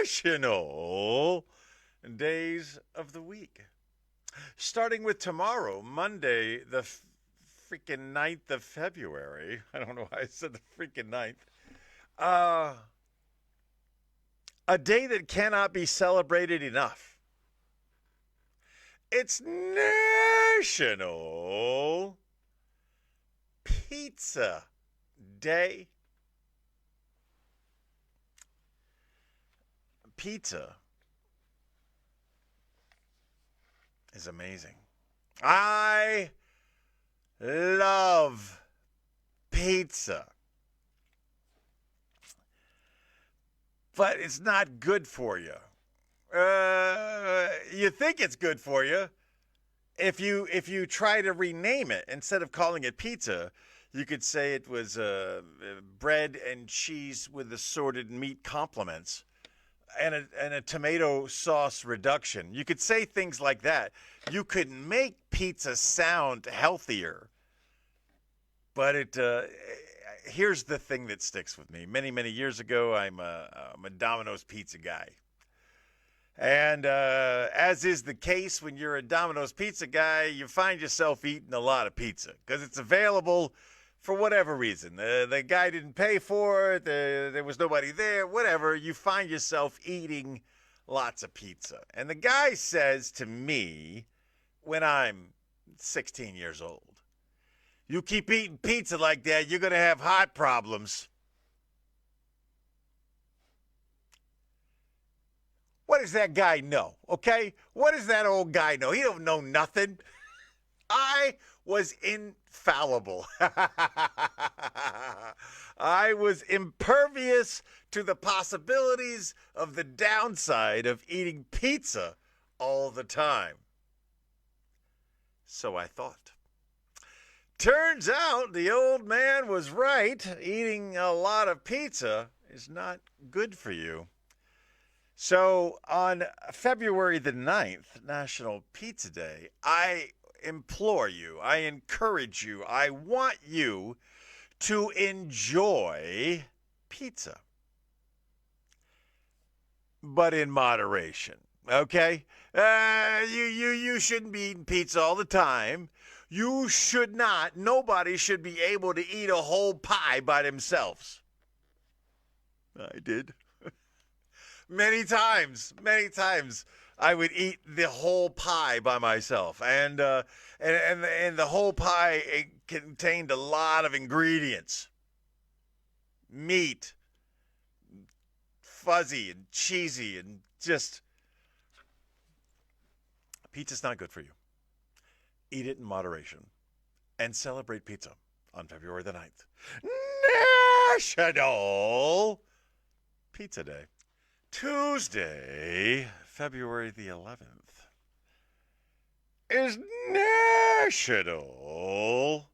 National Days of the Week. Starting with tomorrow, Monday, the freaking 9th of February. I don't know why I said the freaking 9th. Uh, a day that cannot be celebrated enough. It's National Pizza Day. Pizza is amazing. I love pizza. But it's not good for you. You think it's good for you. If you try to rename it, instead of calling it pizza, you could say it was bread and cheese with assorted meat complements and a tomato sauce reduction. You could say things like that. You could make pizza sound healthier. But here's the thing that sticks with me. Many, many years ago, I'm a Domino's pizza guy. And as is the case when you're a Domino's pizza guy, you find yourself eating a lot of pizza because it's available for whatever reason. The guy didn't pay for it, there was nobody there, whatever. You find yourself eating lots of pizza. And the guy says to me when I'm 16 years old, "You keep eating pizza like that, you're going to have heart problems." What does that guy know, okay? What does that old guy know? He don't know nothing. I was infallible. I was impervious to the possibilities of the downside of eating pizza all the time. So I thought. Turns out the old man was right. Eating a lot of pizza is not good for you. So on February the 9th, National Pizza Day, I implore you, I encourage you, I want you to enjoy pizza. But in moderation, okay? You shouldn't be eating pizza all the time. You should not, nobody should be able to eat a whole pie by themselves. I did. Many times, I would eat the whole pie by myself, and the whole pie, it contained a lot of ingredients: meat, fuzzy and cheesy, and just pizza's not good for you. Eat it in moderation, and celebrate pizza on February the 9th, National Pizza Day. Tuesday, February the 11th, is National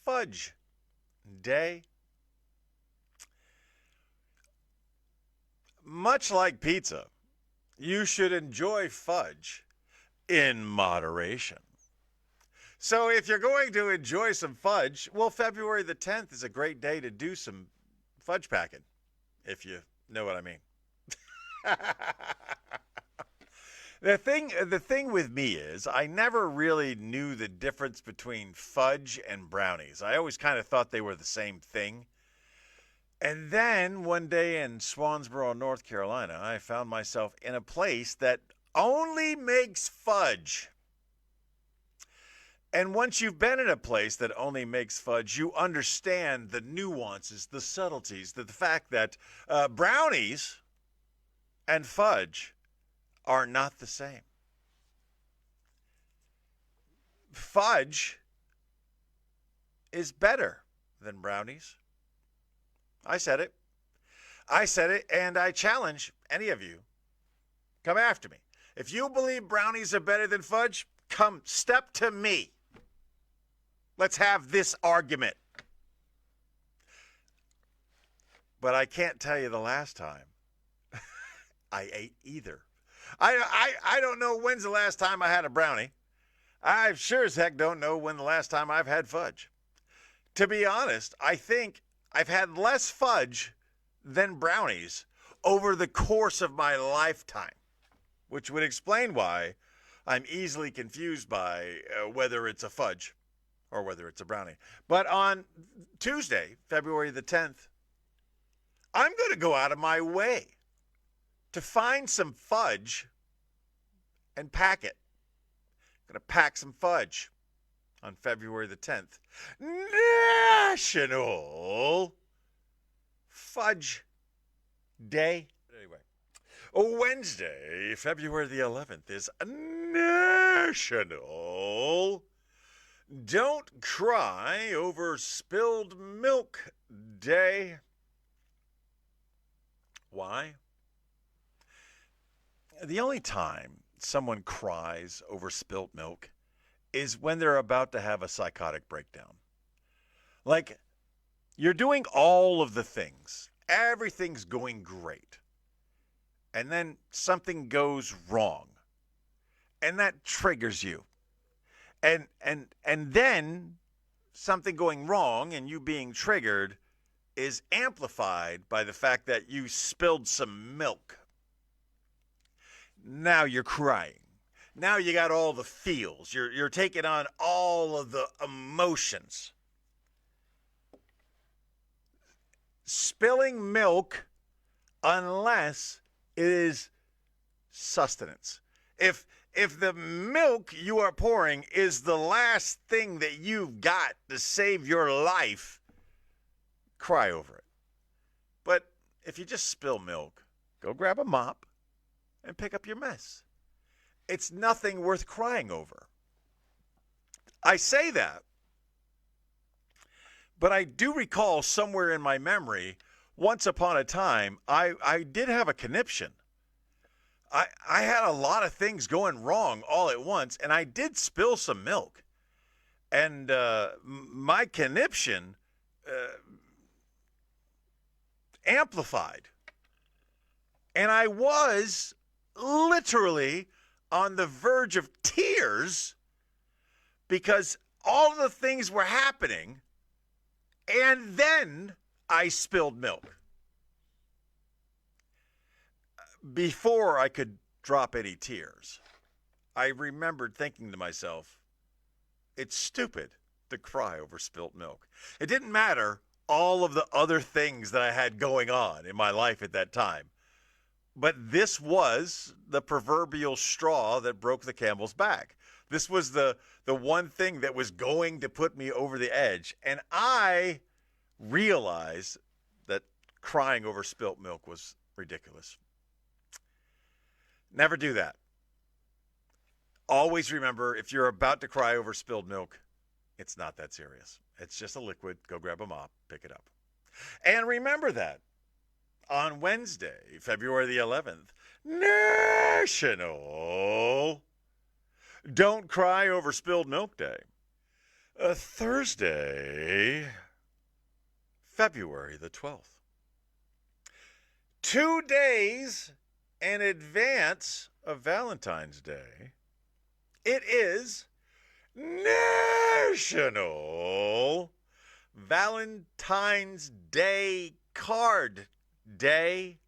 Fudge Day. Much like pizza, you should enjoy fudge in moderation. So if you're going to enjoy some fudge, well, February the 10th is a great day to do some fudge packing, if you know what I mean. The thing with me is I never really knew the difference between fudge and brownies. I always kind of thought they were the same thing. And then one day in Swansboro, North Carolina, I found myself in a place that only makes fudge. And once you've been in a place that only makes fudge, you understand the nuances, the subtleties, the fact that brownies and fudge are not the same. Fudge is better than brownies. I said it. And I challenge any of you. Come after me. If you believe brownies are better than fudge, come step to me. Let's have this argument. But I can't tell you the last time I ate either. I don't know when's the last time I had a brownie. I sure as heck don't know when the last time I've had fudge. To be honest, I think I've had less fudge than brownies over the course of my lifetime, which would explain why I'm easily confused by whether it's a fudge or whether it's a brownie. But on Tuesday, February the 10th, I'm going to go out of my way to find some fudge and pack it. I'm going to pack some fudge on February the 10th. National Fudge Day. Anyway, Wednesday, February the 11th is National Don't Cry Over Spilled Milk Day. Why? The only time someone cries over spilt milk is when they're about to have a psychotic breakdown. Like, you're doing all of the things. Everything's going great. And then something goes wrong. And that triggers you. And then something going wrong and you being triggered is amplified by the fact that you spilled some milk. Now you're crying. Now you got all the feels. You're taking on all of the emotions. Spilling milk, unless it is sustenance. If the milk you are pouring is the last thing that you've got to save your life, cry over it. But if you just spill milk, go grab a mop and pick up your mess. It's nothing worth crying over. I say that, but I do recall somewhere in my memory, once upon a time, I did have a conniption. I had a lot of things going wrong all at once, and I did spill some milk. And my conniption amplified. And I was literally on the verge of tears because all of the things were happening, and then I spilled milk. Before I could drop any tears, I remembered thinking to myself, it's stupid to cry over spilt milk. It didn't matter all of the other things that I had going on in my life at that time. But this was the proverbial straw that broke the camel's back. This was the one thing that was going to put me over the edge. And I realized that crying over spilt milk was ridiculous. Never do that. Always remember, if you're about to cry over spilled milk, it's not that serious. It's just a liquid. Go grab a mop, pick it up. And remember that on Wednesday, February the 11th, National Don't Cry Over Spilled Milk Day. Thursday, February the 12th. 2 days in advance of Valentine's Day, it is National Valentine's Day Card Day.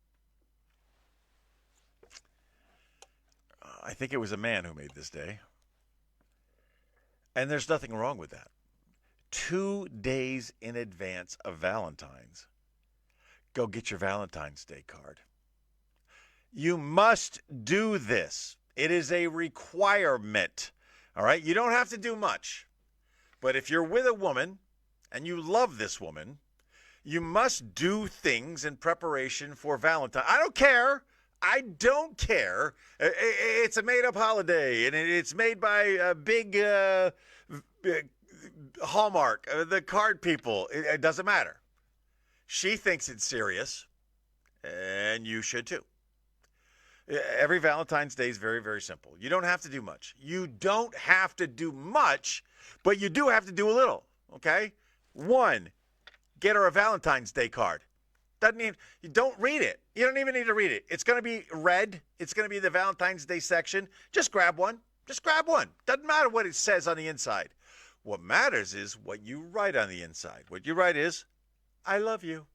I think it was a man who made this day. And there's nothing wrong with that. 2 days in advance of Valentine's, go get your Valentine's Day card. You must do this. It is a requirement. All right? You don't have to do much. But if you're with a woman and you love this woman, you must do things in preparation for Valentine. I don't care. I don't care. It's a made-up holiday, and it's made by a big Hallmark, the card people. It doesn't matter. She thinks it's serious, and you should too. Every Valentine's Day is very, very simple. You don't have to do much. You don't have to do much, but you do have to do a little, okay? 1, get her a Valentine's Day card. Doesn't even, you don't read it. You don't even need to read it. It's going to be red. It's going to be the Valentine's Day section. Just grab one. Just grab one. Doesn't matter what it says on the inside. What matters is what you write on the inside. What you write is, I love you.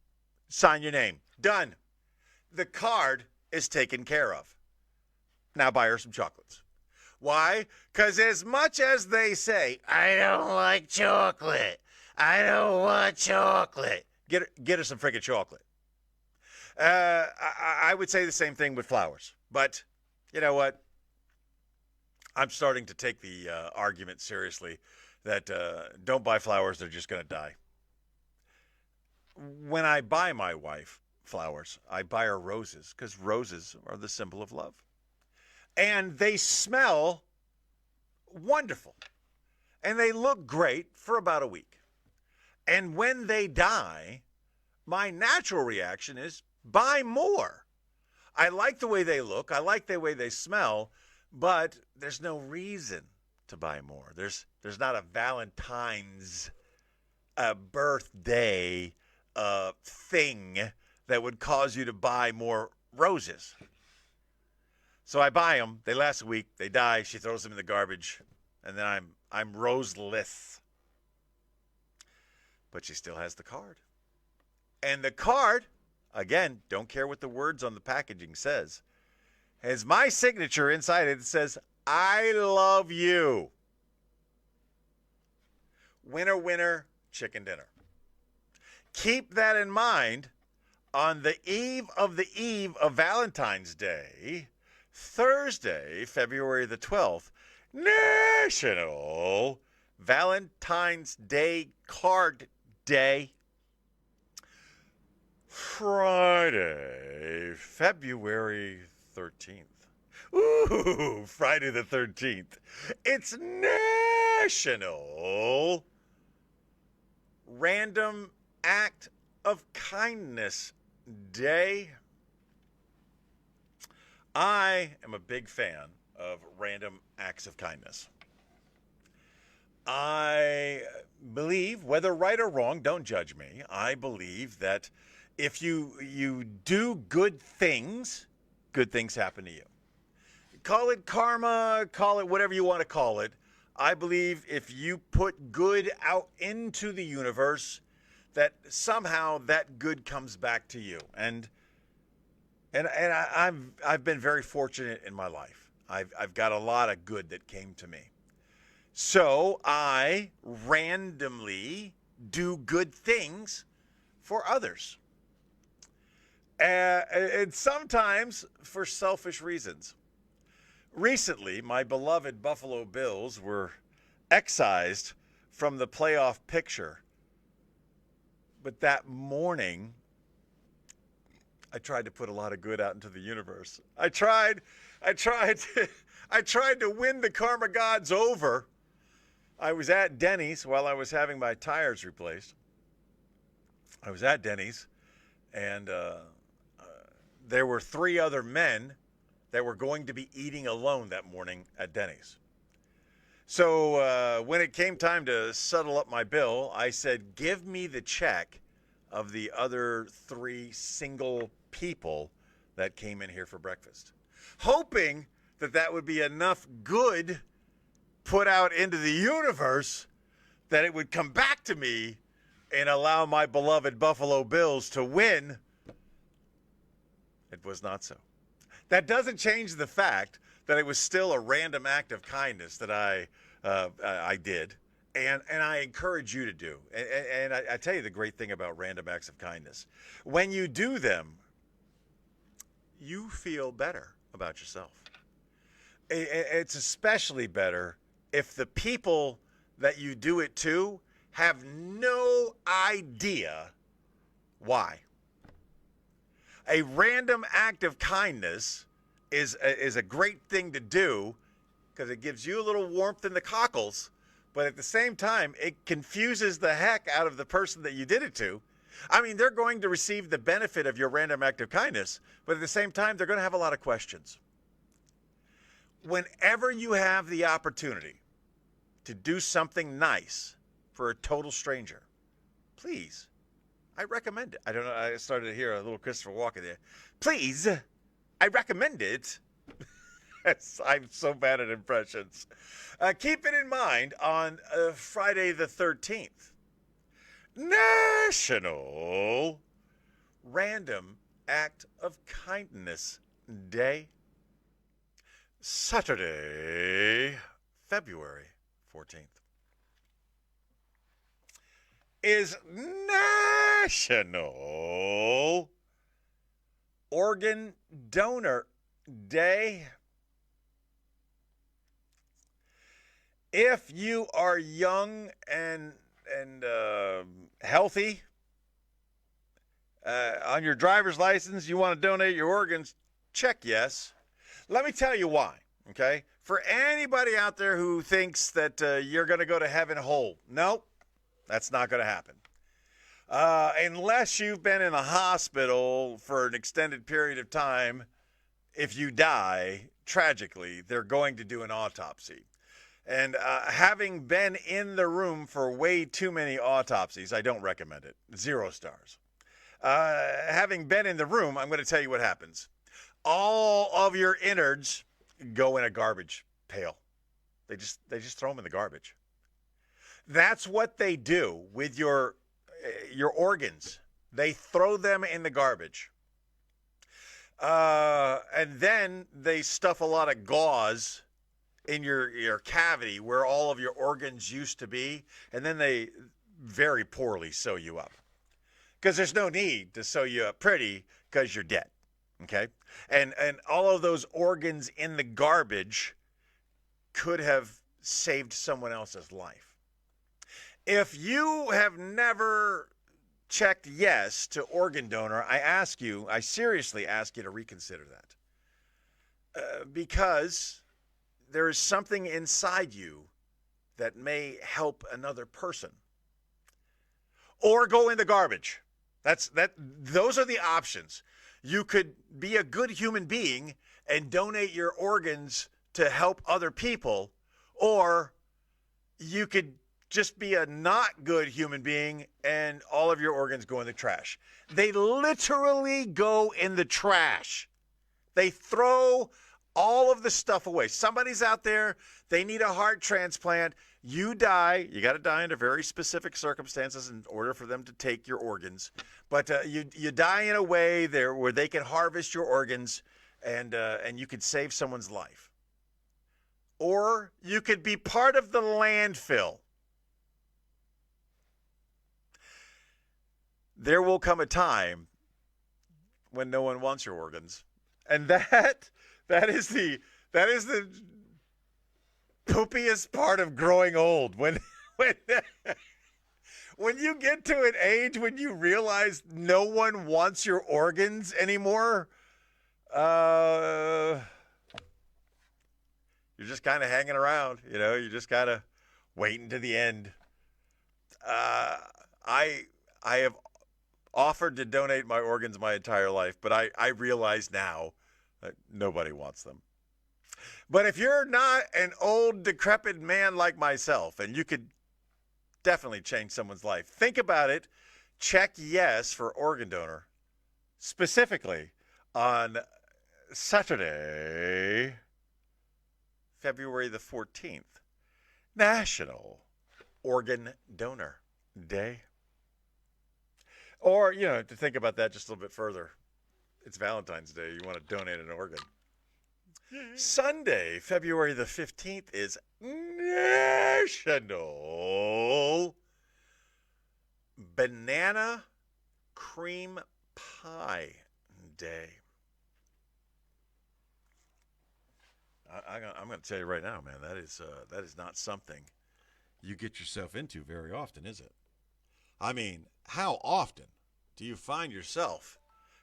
Sign your name. Done. The card is taken care of. Now buy her some chocolates. Why? Because as much as they say, I don't like chocolate, I don't want chocolate, get her some freaking chocolate. I would say the same thing with flowers. But you know what? I'm starting to take the argument seriously that don't buy flowers, they're just going to die. When I buy my wife flowers, I buy her roses because roses are the symbol of love. And they smell wonderful. And they look great for about a week. And when they die, my natural reaction is buy more. I like the way they look. I like the way they smell. But there's no reason to buy more. There's not a Valentine's birthday thing that would cause you to buy more roses. So I buy them. They last a week. They die. She throws them in the garbage, and then I'm roseless. But she still has the card. And the card, again, don't care what the words on the packaging says, has my signature inside it that says, I love you. Winner, winner, chicken dinner. Keep that in mind on the eve of Valentine's Day, Thursday, February the 12th, National Valentine's Day Card Day. Friday, February 13th. Ooh, Friday the 13th. It's National Random Act of Kindness Day. I am a big fan of random acts of kindness. I believe, whether right or wrong, don't judge me, I believe that if you do good things happen to you. Call it karma, call it whatever you want to call it. I believe if you put good out into the universe, that somehow that good comes back to you. And I've been very fortunate in my life. I've got a lot of good that came to me. So I randomly do good things for others. And sometimes for selfish reasons. Recently, my beloved Buffalo Bills were excised from the playoff picture. But that morning, I tried to put a lot of good out into the universe. I tried to win the karma gods over. I was at Denny's while I was having my tires replaced. I was at Denny's, and there were 3 other men that were going to be eating alone that morning at Denny's. So when it came time to settle up my bill, I said, give me the check of the other 3 single people that came in here for breakfast, hoping that that would be enough good put out into the universe that it would come back to me and allow my beloved Buffalo Bills to win. It was not so. That doesn't change the fact that it was still a random act of kindness that I did, and I encourage you to do. And I tell you the great thing about random acts of kindness. When you do them, you feel better about yourself. It's especially better if the people that you do it to have no idea why. A random act of kindness is a great thing to do because it gives you a little warmth in the cockles, but at the same time, it confuses the heck out of the person that you did it to. I mean, they're going to receive the benefit of your random act of kindness, but at the same time, they're going to have a lot of questions. Whenever you have the opportunity to do something nice for a total stranger, please, I recommend it. I don't know, I started to hear a little Christopher Walken there. Please, I recommend it. I'm so bad at impressions. Keep it in mind on Friday the 13th. National Random Act of Kindness Day. Saturday, February 14th, is National Organ Donor Day. If you are young and healthy, on your driver's license, you want to donate your organs, check yes. Let me tell you why, okay? For anybody out there who thinks that you're going to go to heaven whole, nope, that's not going to happen. Unless you've been in a hospital for an extended period of time, if you die, tragically, they're going to do an autopsy. And having been in the room for way too many autopsies, I don't recommend it. 0 stars. Having been in the room, I'm going to tell you what happens. All of your innards go in a garbage pail. They just throw them in the garbage. That's what they do with your organs. They throw them in the garbage. And then they stuff a lot of gauze in your cavity where all of your organs used to be, and then they very poorly sew you up. Because there's no need to sew you up pretty because you're dead, okay? And all of those organs in the garbage could have saved someone else's life. If you have never checked yes to organ donor, I seriously ask you to reconsider that. Because there is something inside you that may help another person. Or go in the garbage. Those are the options. You could be a good human being and donate your organs to help other people, or you could just be a not good human being and all of your organs go in the trash. They literally go in the trash. They throw all of the stuff away. Somebody's out there, they need a heart transplant. You die. You got to die under very specific circumstances in order for them to take your organs. But you die in a way there where they can harvest your organs and you could save someone's life. Or you could be part of the landfill. There will come a time when no one wants your organs. And that is the poopiest part of growing old. When you get to an age when you realize no one wants your organs anymore, you're just kind of hanging around, you're just kind of waiting to the end. I have offered to donate my organs my entire life, but I realize now that nobody wants them. But if you're not an old, decrepit man like myself, and you could definitely change someone's life, think about it. Check yes for organ donor, specifically on Saturday, February the 14th, National Organ Donor Day. Or, to think about that just a little bit further, it's Valentine's Day. You want to donate an organ. Sunday, February the 15th is National Banana Cream Pie Day. I'm going to tell you right now, man, that is not something you get yourself into very often, is it? I mean, how often do you find yourself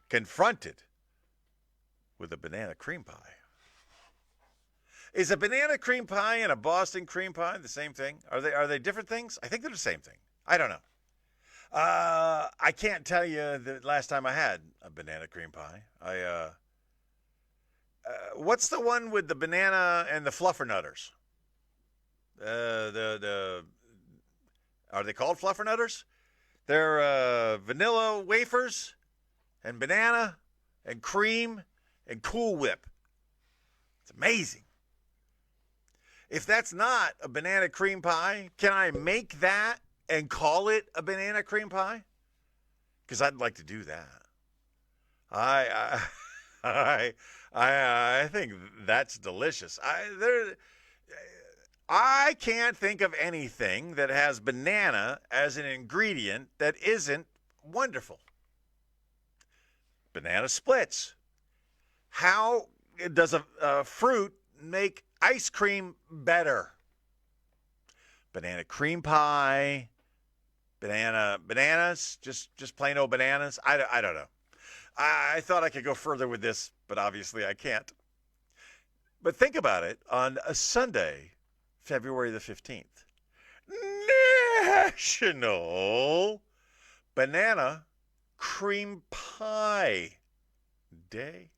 confronted with a banana cream pie? Is a banana cream pie and a Boston cream pie the same thing? Are they different things? I think they're the same thing. I don't know. I can't tell you the last time I had a banana cream pie. What's the one with the banana and the fluffernutters? Are they called fluffernutters? They're vanilla wafers and banana and cream and Cool Whip. It's amazing. If that's not a banana cream pie, can I make that and call it a banana cream pie? Because I'd like to do that. I I I think that's delicious. I can't think of anything that has banana as an ingredient that isn't wonderful. Banana splits. How does a fruit make ice cream better? Banana cream pie, bananas, just plain old bananas. I don't know. I thought I could go further with this, but obviously I can't. But think about it on a Sunday, February the 15th. National Banana Cream Pie Day.